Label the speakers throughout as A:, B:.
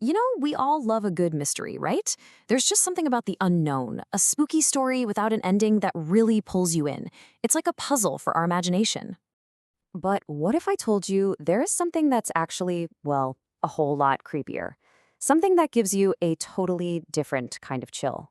A: We all love a good mystery, right? There's just something about the unknown, a spooky story without an ending that really pulls you in. It's like a puzzle for our imagination.
B: But what if I told you there is something that's actually, well, a whole lot creepier? Something that gives you a totally different kind of chill.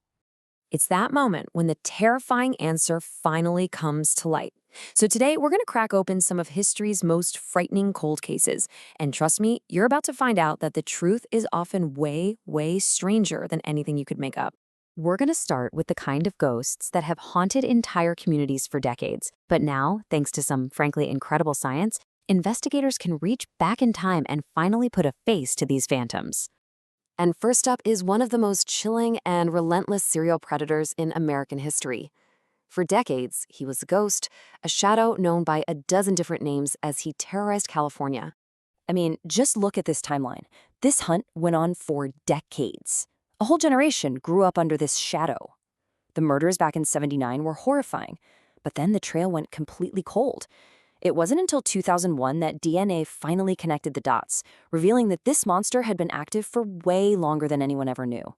A: It's that moment when the terrifying answer finally comes to light. So today, we're going to crack open some of history's most frightening cold cases. And trust me, you're about to find out that the truth is often way, way stranger than anything you could make up.
B: We're going to start with the kind of ghosts that have haunted entire communities for decades. But now, thanks to some frankly incredible science, investigators can reach back in time and finally put a face to these phantoms. And first up is one of the most chilling and relentless serial predators in American history. For decades, he was a ghost, a shadow known by a dozen different names as he terrorized California. I mean, just look at this timeline. This hunt went on for decades. A whole generation grew up under this shadow. The murders back in '79 were horrifying, but then the trail went completely cold. It wasn't until 2001 that DNA finally connected the dots, revealing that this monster had been active for way longer than anyone ever knew.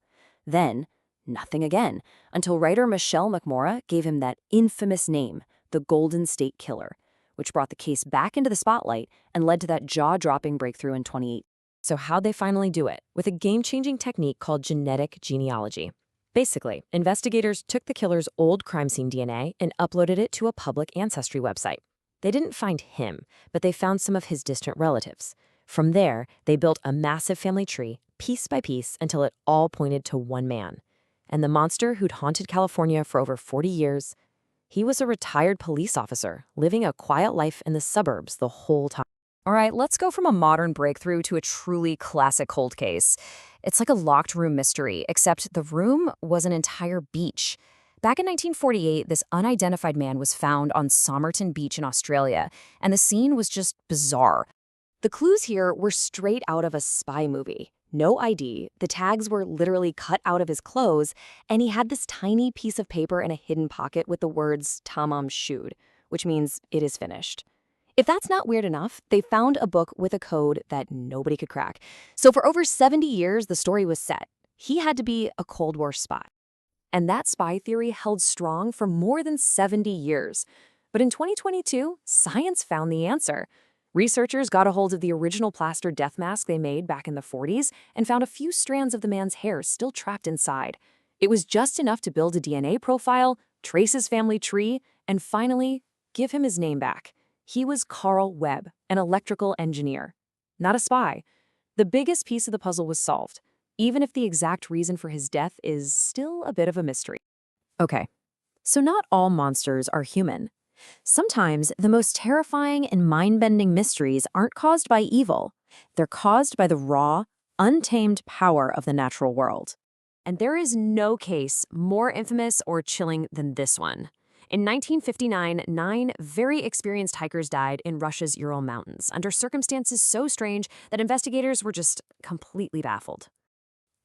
B: Then, nothing again, until writer Michelle McMorra gave him that infamous name, the Golden State Killer, which brought the case back into the spotlight and led to that jaw-dropping breakthrough in 2018.
A: So how'd they finally do it? With a game-changing technique called genetic genealogy. Basically, investigators took the killer's old crime scene DNA and uploaded it to a public ancestry website. They didn't find him, but they found some of his distant relatives. From there, they built a massive family tree, piece by piece, until it all pointed to one man. And the monster who'd haunted California for over 40 years, he was a retired police officer, living a quiet life in the suburbs the whole time. All right, let's go from a modern breakthrough to a truly classic cold case. It's like a locked room mystery, except the room was an entire beach. Back in 1948, this unidentified man was found on Somerton Beach in Australia, and the scene was just bizarre. The clues here were straight out of a spy movie. No ID, the tags were literally cut out of his clothes, and he had this tiny piece of paper in a hidden pocket with the words "Tamam shud," which means "it is finished." If that's not weird enough, they found a book with a code that nobody could crack. So for over 70 years, the story was set. He had to be a Cold War spy. And that spy theory held strong for more than 70 years. But in 2022, science found the answer. Researchers got a hold of the original plaster death mask they made back in the 40s and found a few strands of the man's hair still trapped inside. It was just enough to build a DNA profile, trace his family tree, and finally, give him his name back. He was Carl Webb, an electrical engineer. Not a spy. The biggest piece of the puzzle was solved, even if the exact reason for his death is still a bit of a mystery. Okay, so not all monsters are human. Sometimes the most terrifying and mind-bending mysteries aren't caused by evil. They're caused by the raw, untamed power of the natural world. And there is no case more infamous or chilling than this one. In 1959, 9 very experienced hikers died in Russia's Ural Mountains under circumstances so strange that investigators were just completely baffled.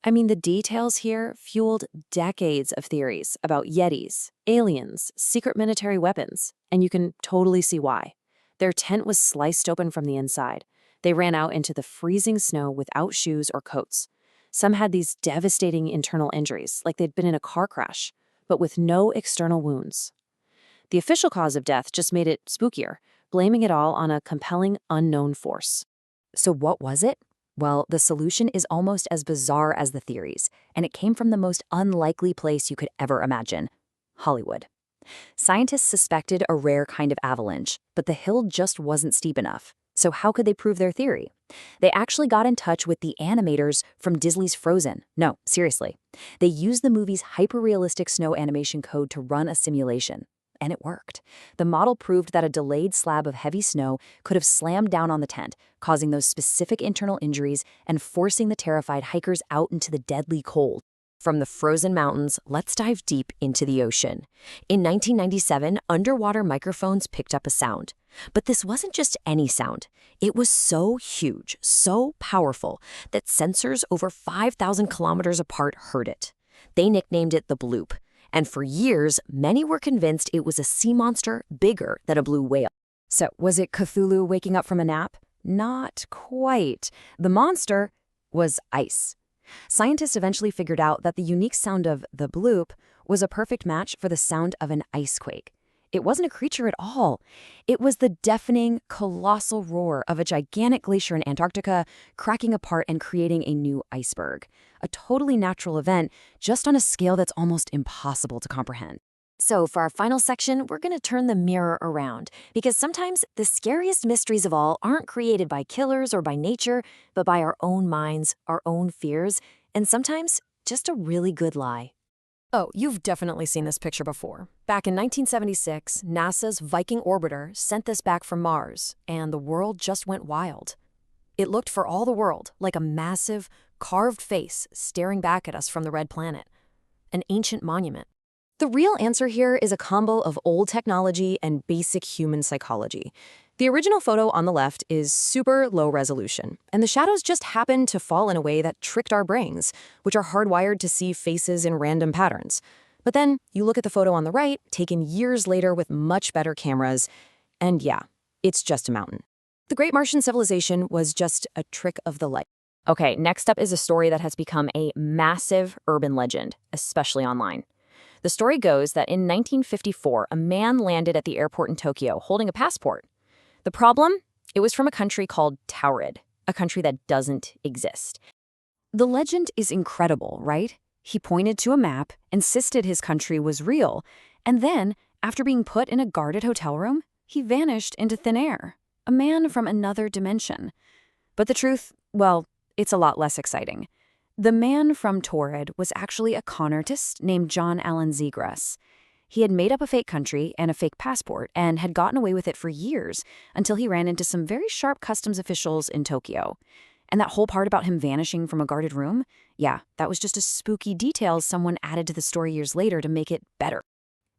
A: I mean, the details here fueled decades of theories about Yetis, aliens, secret military weapons, and you can totally see why. Their tent was sliced open from the inside. They ran out into the freezing snow without shoes or coats. Some had these devastating internal injuries, like they'd been in a car crash, but with no external wounds. The official cause of death just made it spookier, blaming it all on a compelling unknown force. So what was it? Well, the solution is almost as bizarre as the theories, and it came from the most unlikely place you could ever imagine: Hollywood. Scientists suspected a rare kind of avalanche, but the hill just wasn't steep enough. So how could they prove their theory? They actually got in touch with the animators from Disney's Frozen. No, seriously. They used the movie's hyper-realistic snow animation code to run a simulation. And it worked. The model proved that a delayed slab of heavy snow could have slammed down on the tent, causing those specific internal injuries and forcing the terrified hikers out into the deadly cold. From the frozen mountains, let's dive deep into the ocean. In 1997, underwater microphones picked up a sound. But this wasn't just any sound. It was so huge, so powerful, that sensors over 5,000 kilometers apart heard it. They nicknamed it the Bloop. And for years, many were convinced it was a sea monster bigger than a blue whale. So, was it Cthulhu waking up from a nap? Not quite. The monster,
B: was ice. Scientists eventually figured out that the unique sound of the bloop was a perfect match for the sound of an icequake. It wasn't a creature at all. It was the deafening, colossal roar of a gigantic glacier in Antarctica cracking apart and creating a new iceberg. A totally natural event, just on a scale that's almost impossible to comprehend. So for our final section, we're going to turn the mirror around, because sometimes the scariest mysteries of all aren't created by killers or by nature, but by our own minds, our own fears, and sometimes just a really good lie.
A: Oh, you've definitely seen this picture before. Back in 1976, NASA's Viking orbiter sent this back from Mars, and the world just went wild. It looked for all the world like a massive, carved face staring back at us from the red planet. An ancient monument. The real answer here is a combo of old technology and basic human psychology. The original photo on the left is super low resolution, and the shadows just happened to fall in a way that tricked our brains, which are hardwired to see faces in random patterns. But then you look at the photo on the right, taken years later with much better cameras, and yeah, it's just a mountain. The Great Martian Civilization was just a trick of the light. Okay, next up is a story that has become a massive urban legend, especially online. The story goes that in 1954, a man landed at the airport in Tokyo holding a passport. The problem? It was from a country called Taurid, a country that doesn't exist. The legend is incredible, right? He pointed to a map, insisted his country was real, and then, after being put in a guarded hotel room, he vanished into thin air. A man from another dimension. But the truth, well, it's a lot less exciting. The man from Taurid was actually a con artist named John Allen Zegras. He had made up a fake country and a fake passport and had gotten away with it for years until he ran into some very sharp customs officials in Tokyo. And that whole part about him vanishing from a guarded room, yeah, that was just a spooky detail someone added to the story years later to make it better.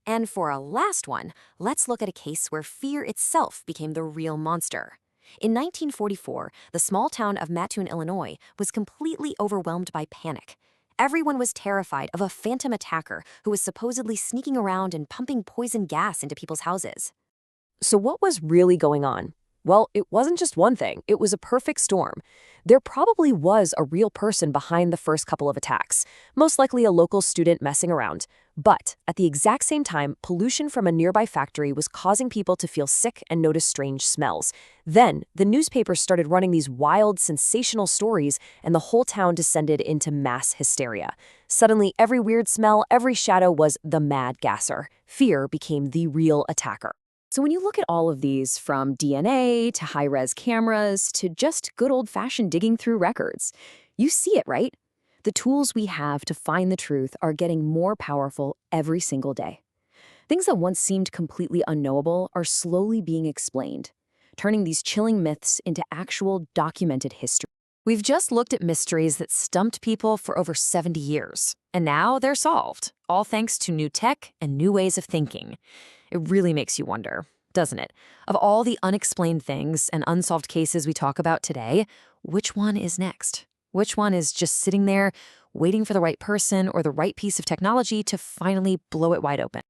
A: And for our last one, let's look at a case where fear itself became the real monster. In 1944, the small town of Mattoon, Illinois, was completely overwhelmed by panic. Everyone was terrified of a phantom attacker who was supposedly sneaking around and pumping poison gas into people's houses. So what was really going on? Well, it wasn't just one thing. It was a perfect storm. There probably was a real person behind the first couple of attacks, most likely a local student messing around. But at the exact same time, pollution from a nearby factory was causing people to feel sick and notice strange smells. Then, the newspapers started running these wild, sensational stories, and the whole town descended into mass hysteria. Suddenly, every weird smell, every shadow was the mad gasser. Fear became the real attacker. So when you look at all of these, from DNA to high-res cameras to just good old-fashioned digging through records, you see it, right? The tools we have to find the truth are getting more powerful every single day. Things that once seemed completely unknowable are slowly being explained, turning these chilling myths into actual documented history. We've just looked at mysteries that stumped people for over 70 years, and now they're solved, all thanks to new tech and new ways of thinking. It really makes you wonder, doesn't it? Of all the unexplained things and unsolved cases we talk about today, which one is next? Which one is just sitting there, waiting for the right person or the right piece of technology to finally blow it wide open?